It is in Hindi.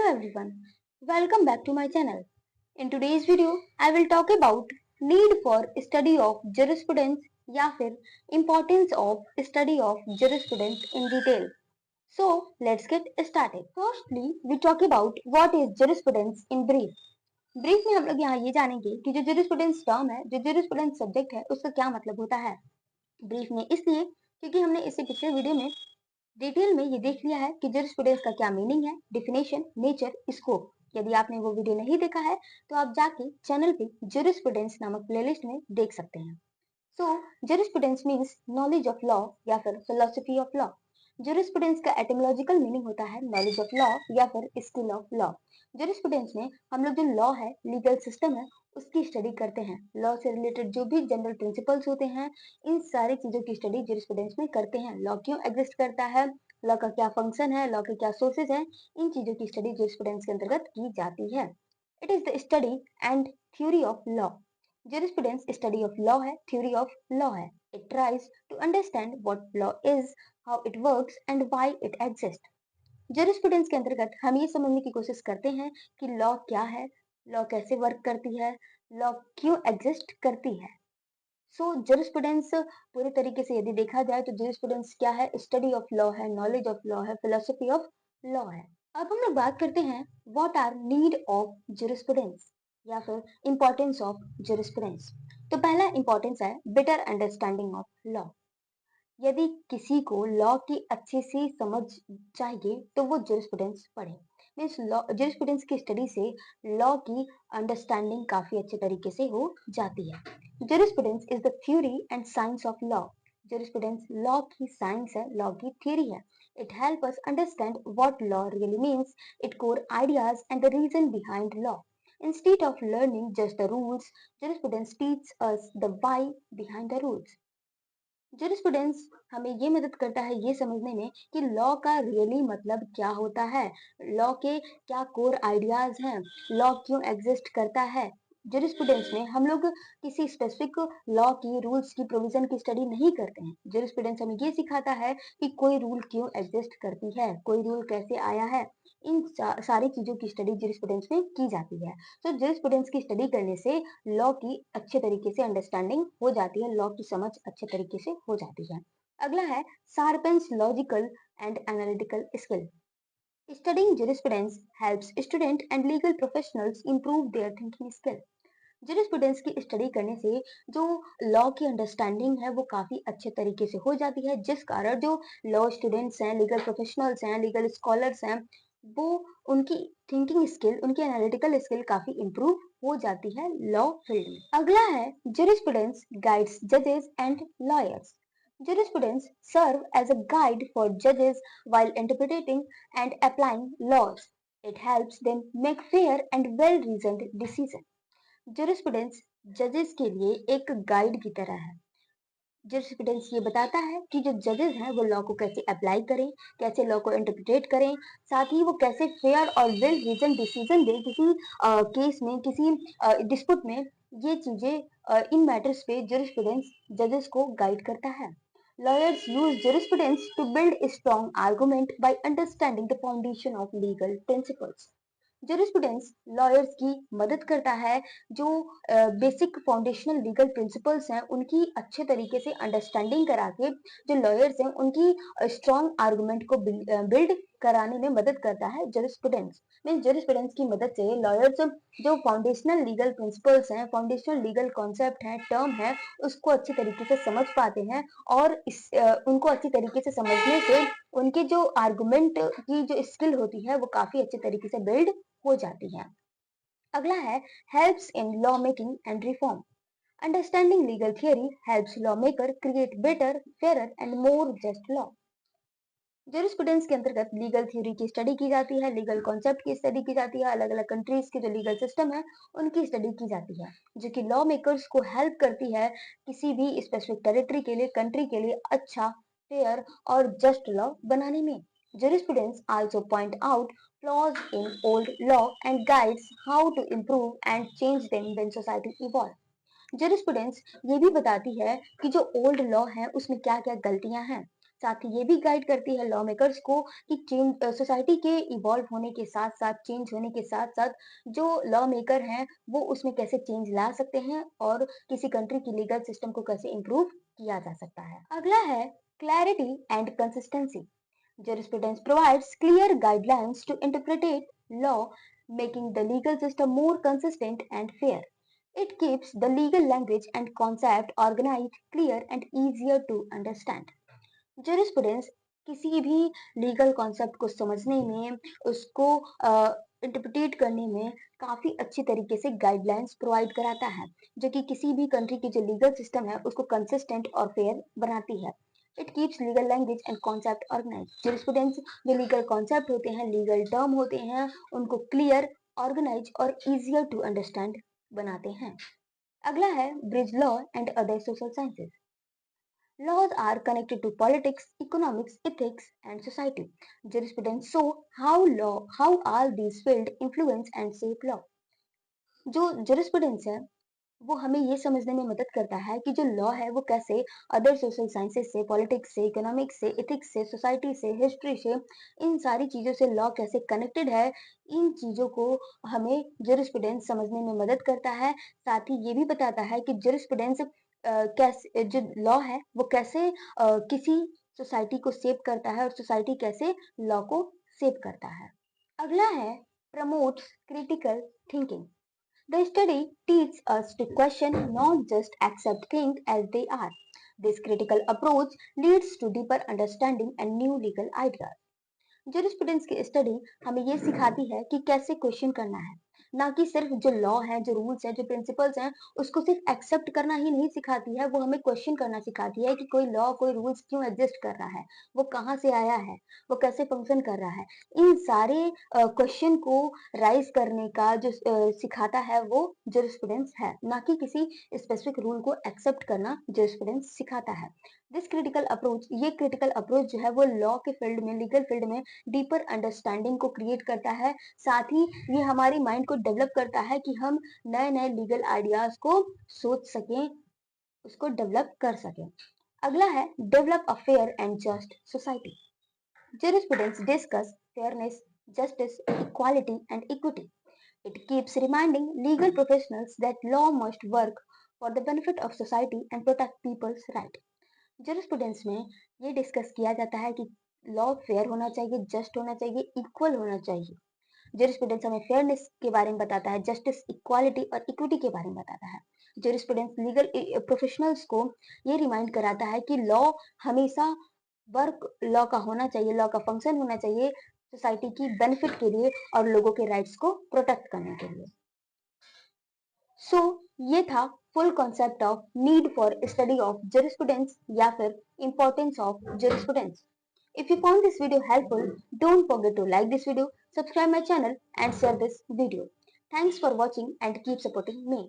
Hello everyone, welcome back to my channel. In today's video, I will talk about need for study of jurisprudence या फिर importance of study of jurisprudence in detail. So let's get started. Firstly, we talk about what is jurisprudence in brief. Brief में हम लोग यहाँ ये जानेंगे कि जो jurisprudence टर्म है, जो jurisprudence सब्जेक्ट है, उसका क्या मतलब होता है. ब्रीफ में इसलिए क्योंकि हमने इससे पिछले वीडियो में डिटेल में ये देख लिया है कि जूरिस्प्रूडेंस का क्या मीनिंग है, डिफिनेशन, नेचर, स्कोप. यदि आपने वो वीडियो नहीं देखा है तो आप जाके चैनल पे जूरिस्प्रूडेंस नामक प्लेलिस्ट में देख सकते हैं. So jurisprudence means knowledge of law या फिर फिलोसफी ऑफ लॉ. जूरिस्प्रूडेंस का एटिमोलॉजिकल मीनिंग होता है नॉलेज ऑफ लॉ या फिर स्किल ऑफ लॉ. जूरिस्प्रूडेंस में हम लोग जो लॉ है, लीगल सिस्टम है, उसकी स्टडी करते हैं. लॉ से रिलेटेड जो भी जनरल प्रिंसिपल्स होते हैं, इन सारी चीजों की स्टडी जूरिस्प्रूडेंस में करते हैं. लॉ क्यों एग्जिस्ट करता है, लॉ का क्या फंक्शन है, लॉ के क्या सोर्सेज हैं, इन चीजों की स्टडी जूरिस्प्रूडेंस के अंतर्गत की जाती है. It is the study and theory of law. Jurisprudence study of law है, थ्योरी ऑफ लॉ है. It tries to understand what law is, how it works and why it exist. Jurisprudence के अंतर्गत हम ये समझने की कोशिश करते हैं कि लॉ क्या है, लॉ कैसे वर्क करती है, लॉ क्यों एग्जिस्ट करती है. सो जूरिस्प्रूडेंस पूरे तरीके से यदि देखा जाए तो जूरिस्प्रूडेंस क्या है, स्टडी ऑफ लॉ है, नॉलेज ऑफ लॉ है, फिलोसफी ऑफ लॉ है. अब हम लोग बात करते हैं what are need of jurisprudence या फिर इंपॉर्टेंस ऑफ जूरिस्प्रूडेंस. तो पहला इंपॉर्टेंस है बेटर अंडरस्टैंडिंग ऑफ लॉ. यदि किसी को लॉ की अच्छी सी समझ चाहिए तो वो जूरिस्प्रूडेंस पढ़े. मीन्स लॉ, जूरिस्प्रूडेंस की स्टडी से लॉ की अंडरस्टैंडिंग काफी अच्छे तरीके से हो जाती है. Jurisprudence is the theory and science of law. Jurisprudence law की साइंस है, लॉ की थ्योरी है. It help us understand what law really means, it core ideas and the reason behind law. Instead of learning just the rules, jurisprudence teaches us the why behind the rules. Jurisprudence हमें ये मदद करता है ये समझने में कि लॉ का रियली मतलब क्या होता है, लॉ के क्या कोर आइडियाज हैं, लॉ क्यों एग्जिस्ट करता है. जूरिस्प्रूडेंस में हम लोग किसी स्पेसिफिक लॉ की, रूल्स की, प्रोविजन की स्टडी नहीं करते हैं. जूरिस्प्रूडेंस हमें ये सिखाता है कि कोई रूल क्यों एग्जिस्ट करती है, कोई रूल कैसे आया है. इन सारी चीजों की स्टडी जूरिस्प्रूडेंस में की जाती है. तो जूरिस्प्रूडेंस की स्टडी करने से लॉ की अच्छे तरीके से अंडरस्टैंडिंग हो जाती है, लॉ की समझ अच्छे तरीके से हो जाती है. अगला है sharpens logical and analytical skill. Studying jurisprudence helps student and legal professionals improve their thinking skill. Jurisprudence की स्टडी करने से जो लॉ की अंडरस्टैंडिंग है वो काफी अच्छे तरीके से हो जाती है, जिस कारण जो लॉ स्टूडेंट्स हैं, लीगल प्रोफेशनल्स हैं, लीगल स्कॉलर्स हैं, वो उनकी थिंकिंग स्किल, उनकी एनालिटिकल स्किल काफी इंप्रूव हो जाती है लॉ फील्ड में. अगला है जूरिस्प्रूडेंस गाइड्स जजेस and lawyers. Jurisprudence serve as a guide for judges while interpreting and applying laws. It helps them make fair and well-reasoned decisions. Jurisprudence जजेस के लिए एक गाइड की तरह है. जूरिस्प्रूडेंस ये बताता है कि जो जजेस हैं वो लॉ को कैसे अप्लाई करें, कैसे लॉ को इंटरप्रिटेट करें, साथ ही वो कैसे फेयर और वेल रीजन डिसीजन दें किसी केस में, किसी डिस्प्यूट में. ये चीजें इन मैटर्स पे जूरिस्प्रूडेंस जजेस को गाइड करता है. Lawyers use jurisprudence to build a strong argument by understanding the foundation of legal principles. Jurisprudence lawyers की मदद करता है जो बेसिक फाउंडेशनल लीगल प्रिंसिपल्स हैं उनकी अच्छे तरीके से अंडरस्टैंडिंग करा के जो लॉयर्स हैं उनकी स्ट्रॉन्ग आर्गुमेंट को बिल्ड कराने में मदद करता है जूरिस्प्रूडेंस. मीन जूरिस्प्रूडेंस की मदद से लॉयर्स जो फाउंडेशनल लीगल प्रिंसिपल्स हैं, फाउंडेशनल लीगल कॉन्सेप्ट हैं, टर्म है, उसको अच्छे तरीके से समझ पाते हैं. और उनको अच्छी तरीके से समझने से उनके जो आर्गुमेंट की जो स्किल होती है वो काफी अच्छे तरीके से बिल्ड हो जाती है. अगला है helps in law making and reform. Understanding legal theory helps law maker create better, fair and more just law. Jurisprudence के अंतर्गत लीगल थ्योरी की स्टडी की जाती है, लीगल कॉन्सेप्ट की स्टडी की जाती है, अलग अलग कंट्रीज के जो लीगल सिस्टम है उनकी स्टडी की जाती है, जो कि लॉ मेकर्स को हेल्प करती है किसी भी स्पेसिफिक टेरिटरी के लिए, कंट्री के लिए अच्छा, फेयर और जस्ट लॉ बनाने में. Jurisprudence also point out flaws in old law and guides how to improve and change them when society evolves. Jurisprudence ये भी बताती है कि जो ओल्ड लॉ है उसमें क्या क्या गलतियां हैं, साथ ही ये भी गाइड करती है लॉ मेकर्स को कि चेंज सोसाइटी के इवॉल्व होने के साथ साथ, चेंज होने के साथ साथ जो लॉ मेकर हैं वो उसमें कैसे चेंज ला सकते हैं और किसी कंट्री की लीगल सिस्टम को कैसे इम्प्रूव किया जा सकता है। अगला है clarity and consistency. Jurisprudence provides clear guidelines to interpret law, making the legal system more consistent and fair. It keeps the legal language and concept organized, clear, and easier to understand. Jurisprudence किसी भी लीगल कॉन्सेप्ट को समझने में, उसको इंटरप्रिटेट करने में काफी अच्छी तरीके से गाइडलाइंस प्रोवाइड कराता है, जो कि किसी भी कंट्री की जो लीगल सिस्टम है उसको कंसिस्टेंट और फेयर बनाती है। It keeps legal language and concept organise. Jurisprudence जो लीगल कॉन्सेप्ट होते हैं, लीगल टर्म होते हैं, उनको क्लियर, ऑर्गेनाइज और इजियर टू अंडरस्टैंड बनाते हैं। अगला है bridge law and other social sciences. Laws are connected to politics, economics, ethics, and society. Jurisprudence show how all these fields influence and shape law. जो jurisprudence है वो हमें ये समझने में मदद करता है कि जो लॉ है वो कैसे अदर सोशल साइंसेस से, पॉलिटिक्स से, इकोनॉमिक्स से, एथिक्स से, सोसाइटी से, हिस्ट्री से, इन सारी चीजों से लॉ कैसे कनेक्टेड है। इन चीजों को हमें जुरिस्प्रूडेंस समझने में मदद करता है। साथ ही ये भी बताता है कि जुरिस्प्रूडेंस कैसे, जो लॉ है वो कैसे किसी सोसाइटी को शेप करता है और सोसाइटी कैसे लॉ को शेप करता है। अगला है promotes critical thinking. The study teaches us to question, not just accept things as they are. This critical approach leads to deeper understanding and new legal ideas. Jurisprudence की स्टडी हमें ये सिखाती है कि कैसे क्वेश्चन करना है, ना कि सिर्फ जो लॉ है, जो रूल्स है, जो प्रिंसिपल्स हैं, उसको सिर्फ एक्सेप्ट करना ही नहीं सिखाती है, वो हमें क्वेश्चन करना सिखाती है कि कोई लॉ, कोई रूल्स क्यों एग्जिस्ट कर रहा है, वो कहाँ से आया है, वो कैसे फंक्शन कर रहा है। इन सारे क्वेश्चन को राइज करने का जो सिखाता है वो जुरिस्प्रूडेंस है, ना कि किसी स्पेसिफिक रूल को एक्सेप्ट करना जुरिस्प्रूडेंस सिखाता है। दिस क्रिटिकल अप्रोच, ये क्रिटिकल अप्रोच जो है वो लॉ के फील्ड में, लीगल फील्ड में डीपर अंडरस्टैंडिंग को क्रिएट करता है। साथ ही ये हमारी माइंड को डेवलप करता है कि हम नए नए लीगल आइडियाज को सोच सकें, उसको डेवलप कर सकें। अगला है develop a fair and just society. Jurisprudence discuss fairness, justice, equality, and equity. It keeps reminding legal professionals that law must work for the benefit of society and protect people's right. Jurisprudence में ये डिस्कस किया जाता है कि लॉ फेयर होना चाहिए, जस्ट होना चाहिए, इक्वल होना चाहिए। जुरिस्प्रूडेंस हमें फेयरनेस के बारे में बताता है, जस्टिस, इक्वालिटी और इक्विटी के बारे में बताता है। जुरिस्प्रूडेंस लीगल प्रोफेशनल्स को ये रिमाइंड कराता है कि लॉ हमेशा वर्क, लॉ का होना चाहिए, लॉ का फंक्शन होना चाहिए सोसाइटी की बेनिफिट के लिए और लोगों के राइट्स को प्रोटेक्ट करने के लिए। सो ये था full concept of need for study of jurisprudence या फिर importance of jurisprudence. If you found this video helpful, don't forget to like this video, subscribe my channel and share this video. Thanks for watching and keep supporting me.